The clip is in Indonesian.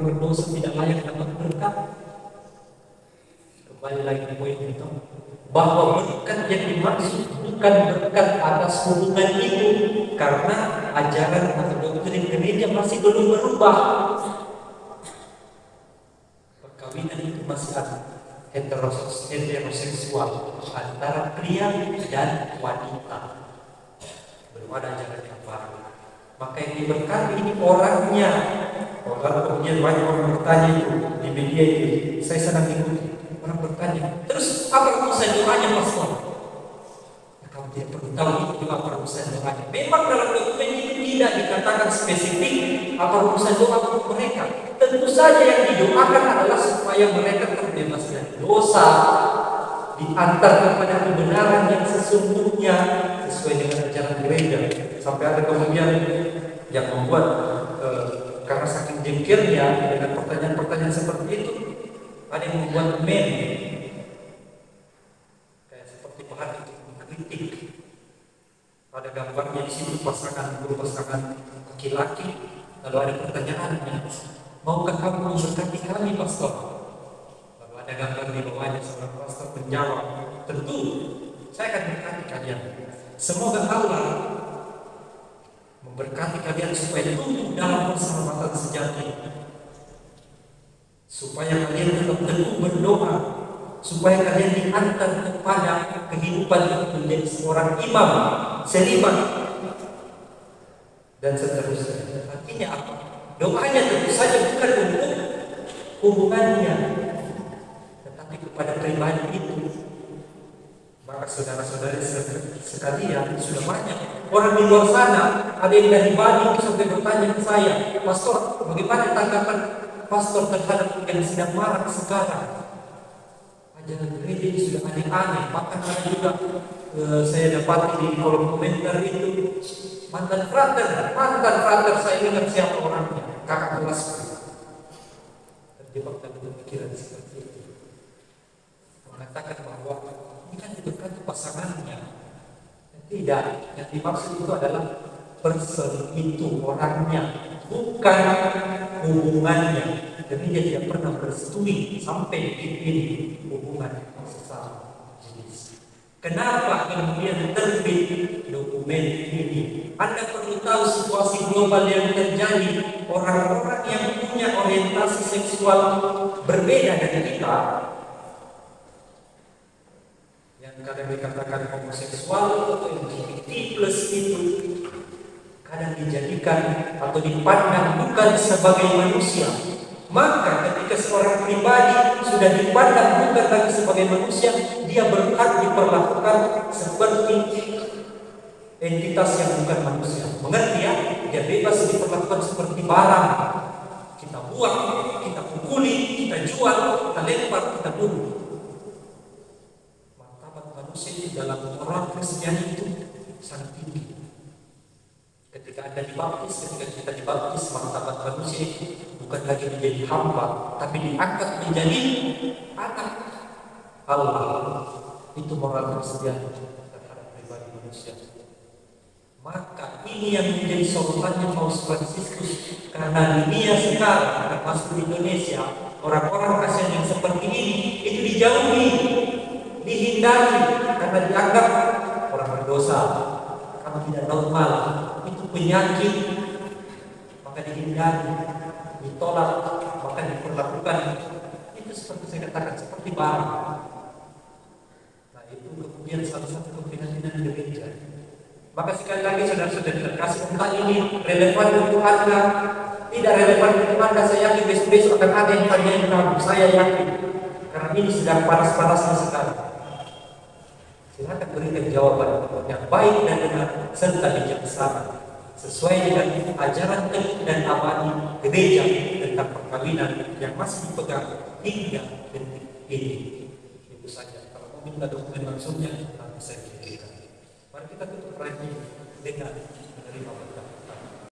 orang berdosa tidak layak dapat berkat. Kembali lagi poin itu, bahwa berkat yang dimaksud bukan berkat atas hubungan itu, karena ajaran atau doktrin gereja masih belum berubah. Perkawinan itu masih ada heteroseksual antara pria dan wanita, belum ada ajaran yang baru. Maka yang diberkati ini orangnya. Orang kemudian banyak orang bertanya itu di media itu, saya senang ikuti. Orang bertanya, terus apa urusan doanya pastor? Ya, kamu tidak perlu tahu itu apa urusan doanya. Memang dalam dokumen itu tidak dikatakan spesifik apa urusan doa untuk mereka. Tentu saja yang didoakan adalah supaya mereka terbebas dari dosa, diantar kepada kebenaran yang sesungguhnya sesuai dengan ajaran gereja. Sampai ada kemudian yang membuat karena saking jengkelnya dengan pertanyaan-pertanyaan seperti itu, ada yang membuat meme kayak seperti bahan untuk mengkritik. Ada gambarnya di situ pasangan laki-laki, lalu ada pertanyaannya, maukah kamu memberkati kami pastor? Lalu ada gambar di bawahnya seorang pastor menjawab, tentu saya akan memberkati kalian. Semoga Allah memberkati kalian supaya tumbuh dalam persahabatan sejati, supaya kalian tetap teguh berdoa, supaya kalian diantar kepada kehidupan menjadi seorang imam, seliman, dan seterusnya. Artinya apa? Doanya tentu saja bukan untuk hubungannya, tetapi kepada pribadi itu. Maka saudara-saudari sekalian, sudah banyak orang di luar sana, ada yang dari Bali sampai bertanya ke saya, pastor, bagaimana tanggapan pastor terhadap yang sedang marak sekarang? Ajaran gereja ini sudah aneh-aneh. Bahkan ada juga saya dapati di kolom komentar itu, mantan frater, saya ingat siapa orangnya, kakak kelasku, terjebak dalam pemikiran seperti itu, mengatakan bahwa ini kan diberkati pasangannya. Tidak, yang dimaksud itu adalah person itu, orangnya, bukan hubungannya. Jadi dia tidak pernah bersetui sampai ini hubungan sesama jenis. Kenapa kemudian terbit dokumen ini? Anda perlu tahu situasi global yang terjadi. Orang-orang yang punya orientasi seksual berbeda dari kita, yang kadang dikatakan homoseksual atau LGBT plus itu, kadang dijadikan atau dipandang bukan sebagai manusia. Maka ketika seorang pribadi sudah dipandang bukan lagi sebagai manusia, dia berhak diperlakukan seperti entitas yang bukan manusia. Mengerti ya? Dia bebas diperlakukan seperti barang. Kita buang, kita pukuli, kita jual, kita lempar, kita bunuh. Martabat manusia di dalam orang Kristen itu sangat tinggi. Ketika Anda dibaptis, ketika kita dibaptis, martabat manusia itu bukan lagi menjadi hamba, tapi diangkat menjadi anak Allah. Itu moral Kristen terhadap pribadi manusia. Maka ini yang menjadi sorotannya Paus Fransiskus, karena dunia sekarang, termasuk di Indonesia, orang-orang Kristen yang seperti ini itu dijauhi, dihindari, karena dianggap orang berdosa, kamu tidak normal, itu penyakit, maka dihindari, ditolak, maka diperlakukan. Itu seperti saya katakan, seperti barang. Nah itu kemudian salah satu keprihatinan gereja. Maka sekali lagi saudara-saudara terkasih, entah ini relevan untuk Anda, tidak relevan untuk Anda, saya yakin besok-besok akan ada yang tanyain kamu, saya yakin. Karena ini sedang panas-panasnya sekarang. Silakan berikan jawaban yang baik dan benar serta bijaksana, sesuai dengan ajaran dan abadi gereja tentang perkawinan yang masih dipegang hingga detik ini. Itu saja. Kalau mau minta dokumen langsungnya, nanti saya kirimkan. Mari kita tutup hari ini dengan menerima berkat.